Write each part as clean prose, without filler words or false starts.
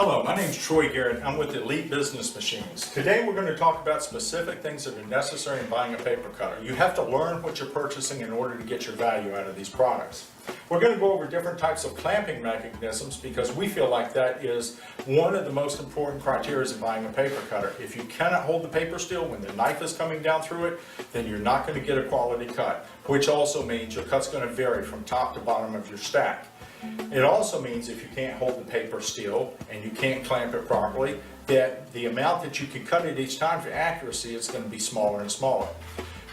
Hello, my name is Troy Garrett. I'm with Elite Business Machines. Today we're going to talk about specific things that are necessary in buying a paper cutter. You have to learn what you're purchasing in order to get your value out of these products. We're going to go over different types of clamping mechanisms because we feel like that is one of the most important criteria in buying a paper cutter. If you cannot hold the paper still when the knife is coming down through it, then you're not going to get a quality cut, which also means your cut's going to vary from top to bottom of your stack. It also means if you can't hold the paper still and you can't clamp it properly, that the amount that you can cut it each time for accuracy is going to be smaller and smaller.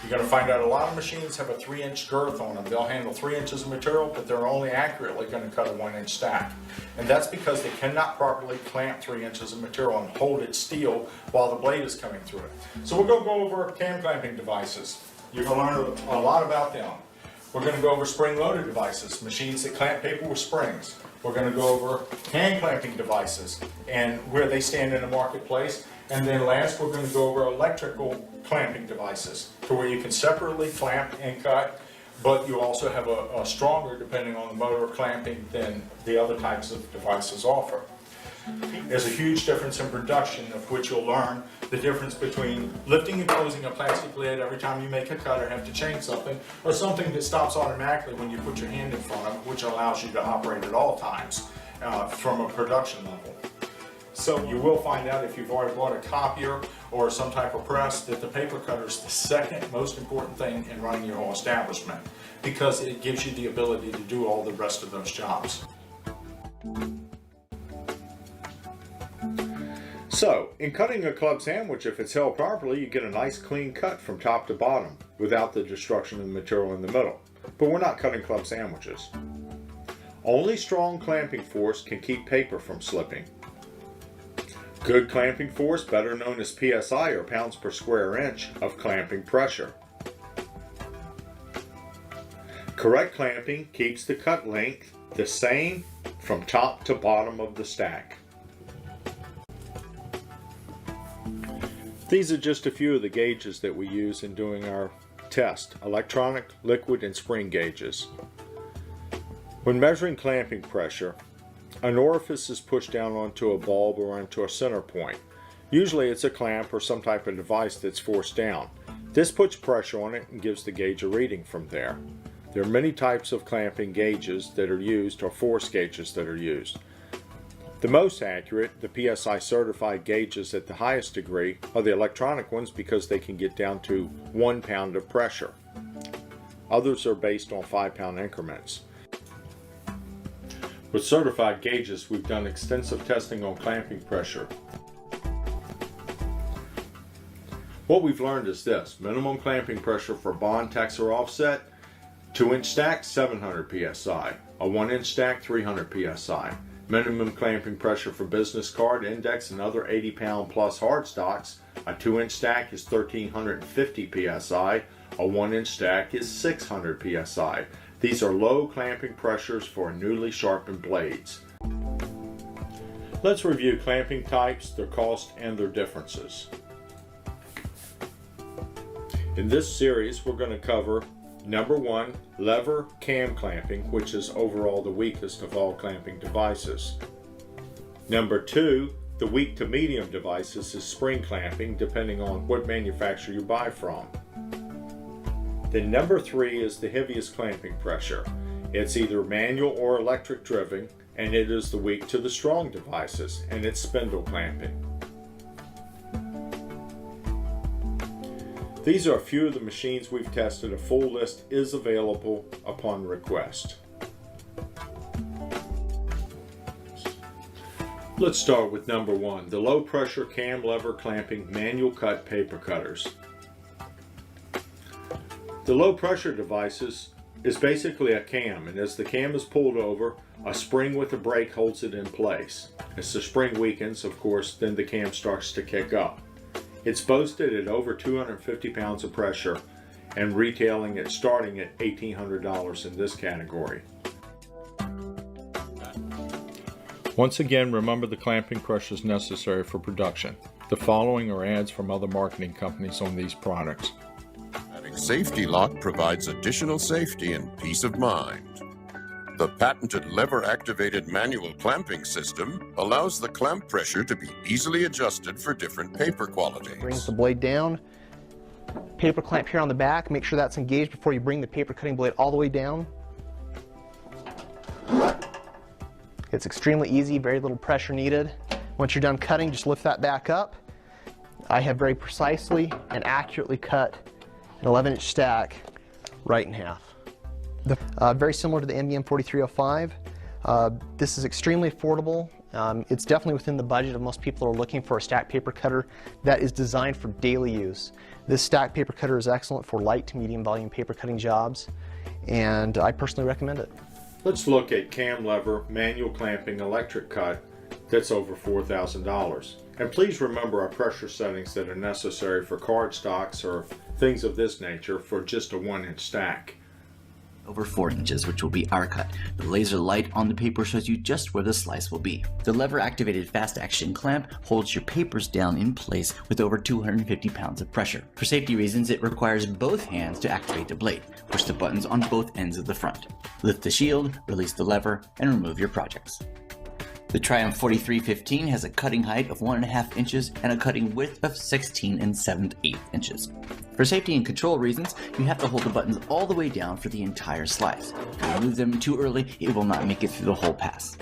You're going to find out a lot of machines have a 3-inch girth on them. They'll handle 3 inches of material, but they're only accurately going to cut a 1-inch stack. And that's because they cannot properly clamp 3 inches of material and hold it still while the blade is coming through it. So we're going to go over cam clamping devices. You're going to learn a lot about them. We're going to go over spring-loaded devices, machines that clamp paper with springs. We're going to go over hand clamping devices and where they stand in the marketplace. And then last, we're going to go over electrical clamping devices to where you can separately clamp and cut, but you also have a stronger, depending on the motor clamping, than the other types of devices offer. There's a huge difference in production, of which you'll learn the difference between lifting and closing a plastic lid every time you make a cut or have to change something, or something that stops automatically when you put your hand in front of it, which allows you to operate at all times from a production level. So you will find out if you've already bought a copier or some type of press that the paper cutter is the second most important thing in running your whole establishment, because it gives you the ability to do all the rest of those jobs. So, in cutting a club sandwich, if it's held properly, you get a nice clean cut from top to bottom without the destruction of the material in the middle. But we're not cutting club sandwiches. Only strong clamping force can keep paper from slipping. Good clamping force, better known as PSI or pounds per square inch of clamping pressure. Correct clamping keeps the cut length the same from top to bottom of the stack. These are just a few of the gauges that we use in doing our test: electronic, liquid, and spring gauges. When measuring clamping pressure, an orifice is pushed down onto a bulb or onto a center point. Usually it's a clamp or some type of device that's forced down. This puts pressure on it and gives the gauge a reading from there. There are many types of clamping gauges that are used, or force gauges that are used. The most accurate, the PSI certified gauges at the highest degree, are the electronic ones because they can get down to 1 pound of pressure. Others are based on 5-pound increments. With certified gauges, we've done extensive testing on clamping pressure. What we've learned is this: minimum clamping pressure for bond, tex, or offset, 2-inch stack, 700 psi, a 1-inch stack, 300 psi. Minimum clamping pressure for business card, index, and other 80-pound plus hard stocks, a 2-inch stack is 1350 psi, a 1-inch stack is 600 psi. These are low clamping pressures for newly sharpened blades. Let's review clamping types, their cost, and their differences. In this series, we're going to cover number 1, lever cam clamping, which is overall the weakest of all clamping devices. Number 2, the weak to medium devices, is spring clamping, depending on what manufacturer you buy from. Then number 3 is the heaviest clamping pressure. It's either manual or electric driven, and it is the weak to the strong devices, and it's spindle clamping. These are a few of the machines we've tested. A full list is available upon request. Let's start with number 1, the low pressure cam lever clamping manual cut paper cutters. The low pressure devices is basically a cam, and as the cam is pulled over, a spring with a brake holds it in place. As the spring weakens, of course, then the cam starts to kick up. It's boasted at over 250 pounds of pressure and retailing at starting at $1,800 in this category. Once again, remember the clamping pressures necessary for production. The following are ads from other marketing companies on these products. Safety Lock provides additional safety and peace of mind. The patented lever-activated manual clamping system allows the clamp pressure to be easily adjusted for different paper qualities. Brings the blade down. Paper clamp here on the back. Make sure that's engaged before you bring the paper cutting blade all the way down. It's extremely easy, very little pressure needed. Once you're done cutting, just lift that back up. I have very precisely and accurately cut an 11-inch stack right in half. Very similar to the NBM 4305. This is extremely affordable. It's definitely within the budget of most people who are looking for a stack paper cutter that is designed for daily use. This stack paper cutter is excellent for light to medium volume paper cutting jobs, and I personally recommend it. Let's look at cam lever manual clamping electric cut that's over $4,000. And please remember our pressure settings that are necessary for card stocks or things of this nature for just a 1-inch stack. Over 4 inches, which will be our cut. The laser light on the paper shows you just where the slice will be. The lever-activated fast-action clamp holds your papers down in place with over 250 pounds of pressure. For safety reasons, it requires both hands to activate the blade. Push the buttons on both ends of the front. Lift the shield, release the lever, and remove your projects. The Triumph 4315 has a cutting height of 1.5 inches and a cutting width of 16 7/8 inches. For safety and control reasons, you have to hold the buttons all the way down for the entire slice. If you remove them too early, it will not make it through the whole pass.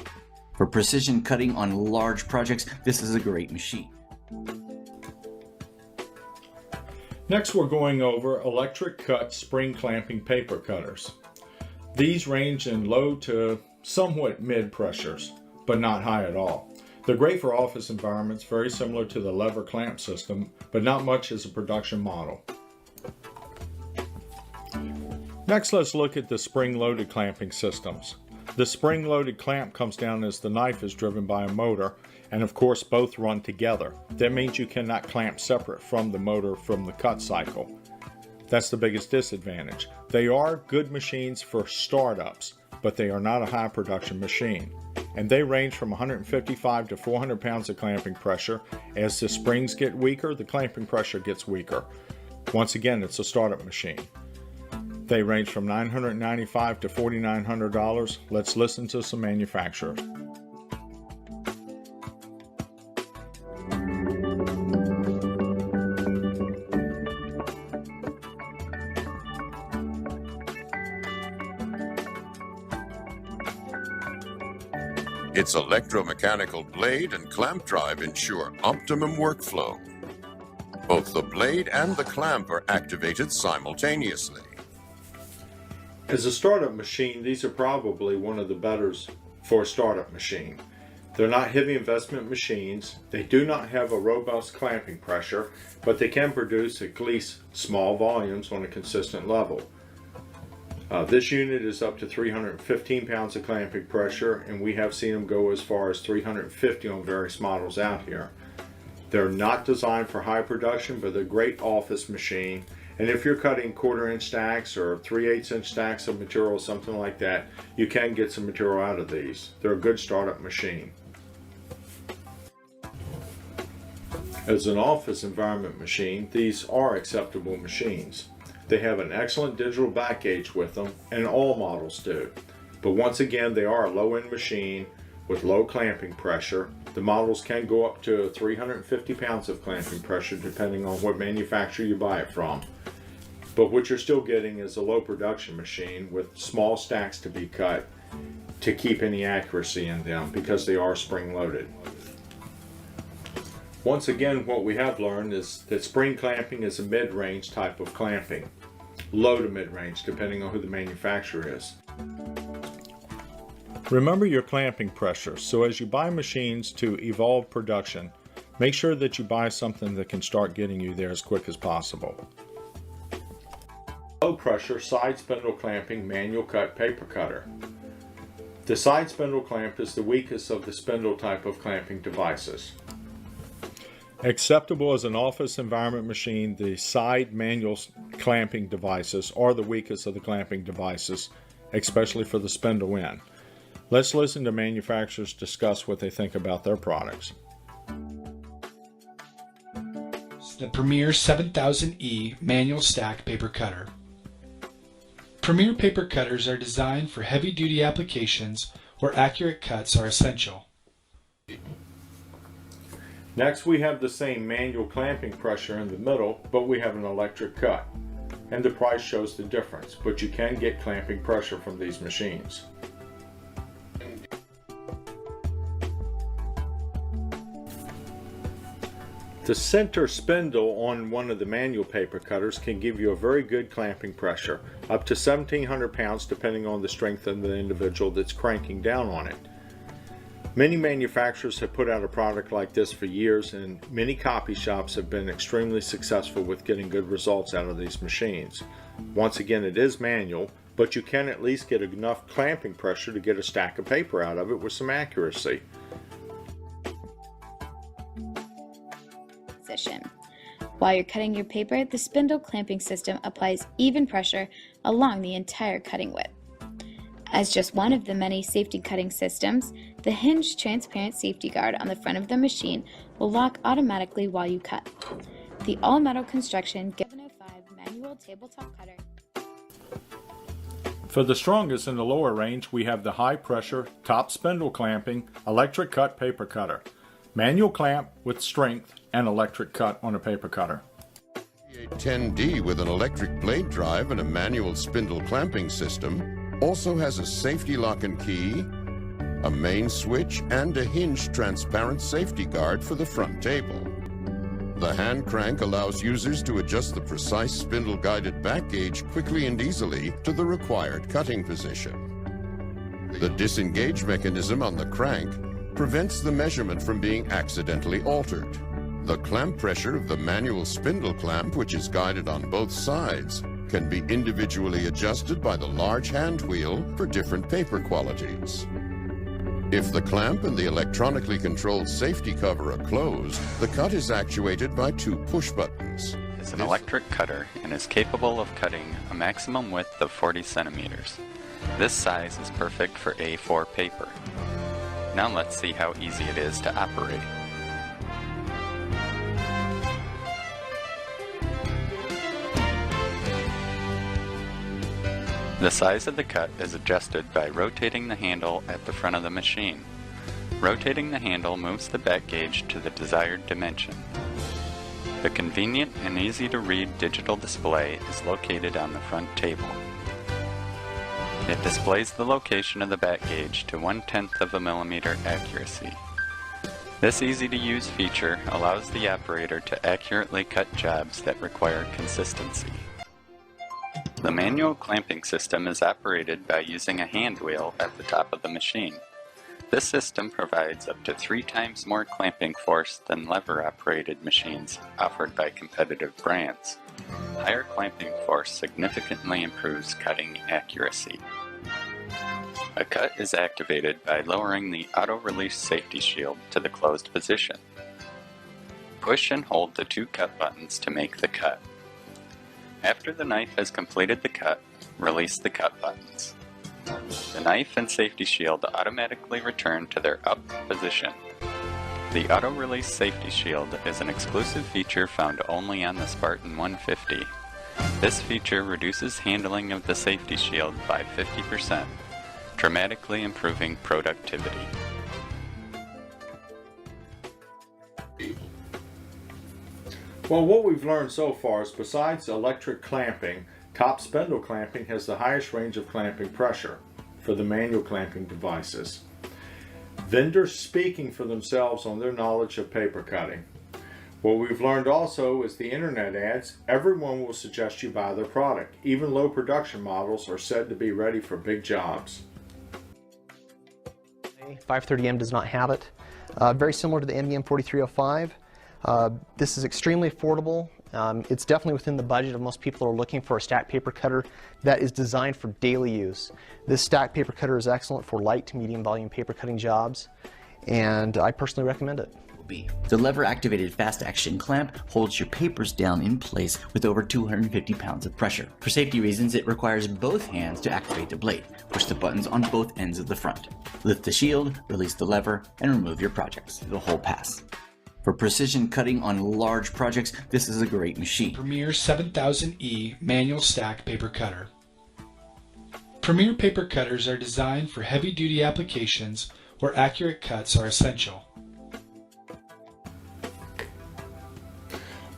For precision cutting on large projects, this is a great machine. Next, we're going over electric cut spring clamping paper cutters. These range in low to somewhat mid pressures, but not high at all. They're great for office environments, very similar to the lever clamp system, but not much as a production model. Next, let's look at the spring-loaded clamping systems. The spring-loaded clamp comes down as the knife is driven by a motor, and of course both run together. That means you cannot clamp separate from the motor from the cut cycle. That's the biggest disadvantage. They are good machines for startups, but they are not a high production machine. And they range from 155 to 400 pounds of clamping pressure. As the springs get weaker, the clamping pressure gets weaker. Once again, it's a startup machine. They range from $995 to $4,900. Let's listen to some manufacturers. Its electromechanical blade and clamp drive ensure optimum workflow. Both the blade and the clamp are activated simultaneously. As a startup machine, these are probably one of the betters for a startup machine. They're not heavy investment machines. They do not have a robust clamping pressure, but they can produce at least small volumes on a consistent level. This unit is up to 315 pounds of clamping pressure, and we have seen them go as far as 350 on various models out here. They're not designed for high production, but they're a great office machine. And if you're cutting 1/4-inch stacks or 3/8-inch stacks of material, something like that, you can get some material out of these. They're a good startup machine. As an office environment machine, these are acceptable machines. They have an excellent digital back gauge with them, and all models do. But once again, they are a low-end machine with low clamping pressure. The models can go up to 350 pounds of clamping pressure depending on what manufacturer you buy it from. But what you're still getting is a low production machine with small stacks to be cut to keep any accuracy in them because they are spring-loaded. Once again, what we have learned is that spring clamping is a mid-range type of clamping. Low to mid-range, depending on who the manufacturer is. Remember your clamping pressure, so as you buy machines to evolve production, make sure that you buy something that can start getting you there as quick as possible. Low pressure side spindle clamping manual cut paper cutter. The side spindle clamp is the weakest of the spindle type of clamping devices. Acceptable as an office environment machine, the side manual clamping devices are the weakest of the clamping devices, especially for the spindle end. Let's listen to manufacturers discuss what they think about their products. The Premier 7000E manual stack paper cutter. Premier paper cutters are designed for heavy-duty applications where accurate cuts are essential. Next, we have the same manual clamping pressure in the middle, but we have an electric cut. And the price shows the difference, but you can get clamping pressure from these machines. The center spindle on one of the manual paper cutters can give you a very good clamping pressure, up to 1,700 pounds depending on the strength of the individual that's cranking down on it. Many manufacturers have put out a product like this for years, and many copy shops have been extremely successful with getting good results out of these machines. Once again, it is manual, but you can at least get enough clamping pressure to get a stack of paper out of it with some accuracy. While you're cutting your paper, the spindle clamping system applies even pressure along the entire cutting width. As just one of the many safety cutting systems, the hinged transparent safety guard on the front of the machine will lock automatically while you cut. The all-metal construction gives 705 manual tabletop cutter. For the strongest in the lower range, we have the high pressure, top spindle clamping, electric cut paper cutter. Manual clamp with strength and electric cut on a paper cutter. 10D with an electric blade drive and a manual spindle clamping system also has a safety lock and key, a main switch, and a hinged transparent safety guard for the front table. The hand crank allows users to adjust the precise spindle-guided back gauge quickly and easily to the required cutting position. The disengage mechanism on the crank prevents the measurement from being accidentally altered. The clamp pressure of the manual spindle clamp, which is guided on both sides, can be individually adjusted by the large hand wheel for different paper qualities. If the clamp and the electronically controlled safety cover are closed, the cut is actuated by 2 push buttons. It's an electric cutter and is capable of cutting a maximum width of 40 centimeters. This size is perfect for A4 paper. Now let's see how easy it is to operate. The size of the cut is adjusted by rotating the handle at the front of the machine. Rotating the handle moves the back gauge to the desired dimension. The convenient and easy to read digital display is located on the front table. It displays the location of the back gauge to 1/10 of a millimeter accuracy. This easy-to-use feature allows the operator to accurately cut jobs that require consistency. The manual clamping system is operated by using a hand wheel at the top of the machine. This system provides up to 3 times more clamping force than lever-operated machines offered by competitive brands. Higher clamping force significantly improves cutting accuracy. A cut is activated by lowering the auto-release safety shield to the closed position. Push and hold the 2 cut buttons to make the cut. After the knife has completed the cut, release the cut buttons. The knife and safety shield automatically return to their up position. The auto-release safety shield is an exclusive feature found only on the Spartan 150. This feature reduces handling of the safety shield by 50%, dramatically improving productivity. Well, what we've learned so far is besides electric clamping, top spindle clamping has the highest range of clamping pressure for the manual clamping devices. Vendors speaking for themselves on their knowledge of paper cutting. What we've learned also is the internet ads, everyone will suggest you buy their product. Even low production models are said to be ready for big jobs. 530M does not have it. Very similar to the MEM 4305. This is extremely affordable. It's definitely within the budget of most people who are looking for a stack paper cutter that is designed for daily use. This stack paper cutter is excellent for light to medium volume paper cutting jobs, and I personally recommend it. The lever-activated fast-action clamp holds your papers down in place with over 250 pounds of pressure. For safety reasons, it requires both hands to activate the blade. Push the buttons on both ends of the front. Lift the shield, release the lever, and remove your projects. It'll hold pass. For precision cutting on large projects, this is a great machine. Premier 7000E manual stack paper cutter. Premier paper cutters are designed for heavy-duty applications where accurate cuts are essential.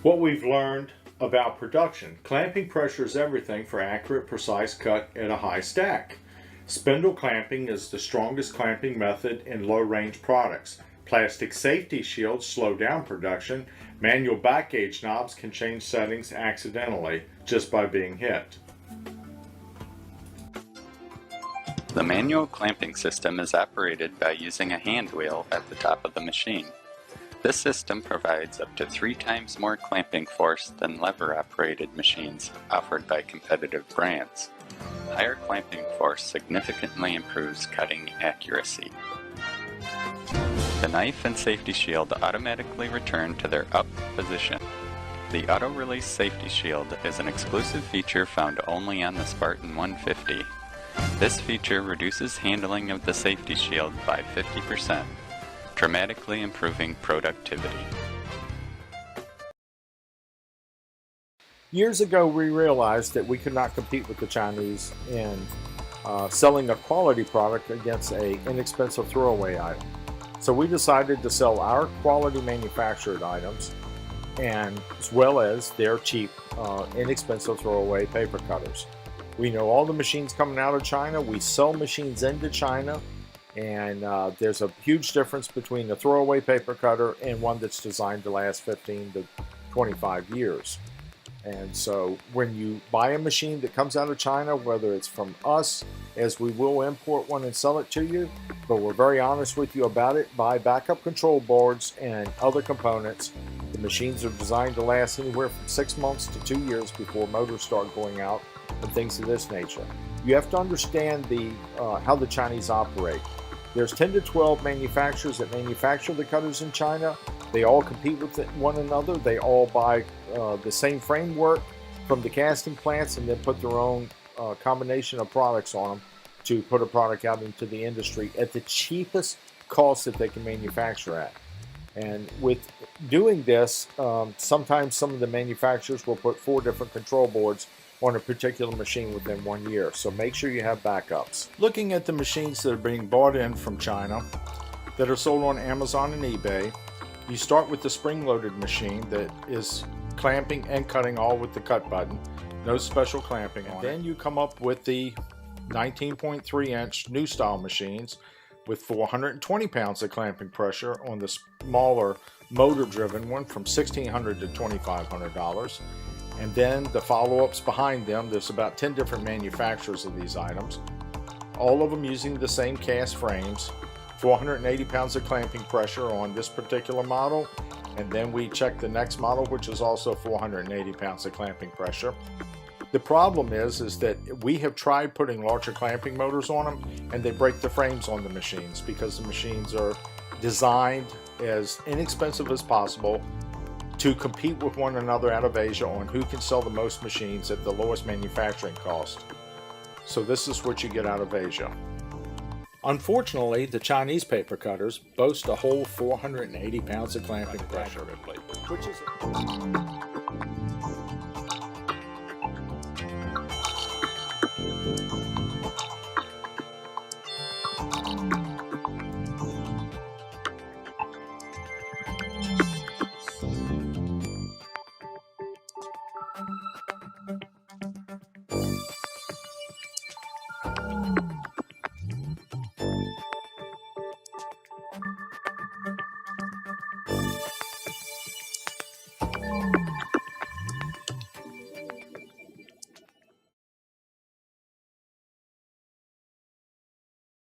What we've learned about production. Clamping pressure is everything for accurate, precise cut at a high stack. Spindle clamping is the strongest clamping method in low-range products. Plastic safety shields slow down production. Manual back gauge knobs can change settings accidentally just by being hit. The manual clamping system is operated by using a hand wheel at the top of the machine. This system provides up to 3 times more clamping force than lever-operated machines offered by competitive brands. Higher clamping force significantly improves cutting accuracy. The knife and safety shield automatically return to their up position. The auto-release safety shield is an exclusive feature found only on the Spartan 150. This feature reduces handling of the safety shield by 50%, dramatically improving productivity. Years ago, we realized that we could not compete with the Chinese in selling a quality product against an inexpensive throwaway item. So we decided to sell our quality manufactured items, and as well as their cheap, inexpensive throwaway paper cutters. We know all the machines coming out of China. We sell machines into China, and there's a huge difference between a throwaway paper cutter and one that's designed to last 15 to 25 years. And so when you buy a machine that comes out of China, whether it's from us, as we will import one and sell it to you, but we're very honest with you about it, buy backup control boards and other components. The machines are designed to last anywhere from 6 months to 2 years before motors start going out and things of this nature. You have to understand how the Chinese operate. There's 10 to 12 manufacturers that manufacture the cutters in China. They all compete with one another. They all buy the same framework from the casting plants and then put their own combination of products on them to put a product out into the industry at the cheapest cost that they can manufacture at. And with doing this, sometimes some of the manufacturers will put 4 different control boards on a particular machine within 1 year. So make sure you have backups. Looking at the machines that are being bought in from China that are sold on Amazon and eBay, you start with the spring-loaded machine that is clamping and cutting all with the cut button. No special clamping on it. Then you come up with the 19.3-inch new style machines with 420 pounds of clamping pressure on the smaller motor-driven one from $1,600 to $2,500. And then the follow-ups behind them, there's about 10 different manufacturers of these items, all of them using the same cast frames, 480 pounds of clamping pressure on this particular model, and then we check the next model, which is also 480 pounds of clamping pressure. The problem is that we have tried putting larger clamping motors on them, and they break the frames on the machines because the machines are designed as inexpensive as possible to compete with one another out of Asia on who can sell the most machines at the lowest manufacturing cost. So this is what you get out of Asia. Unfortunately, the Chinese paper cutters boast a whole 480 pounds of clamping pressure, which is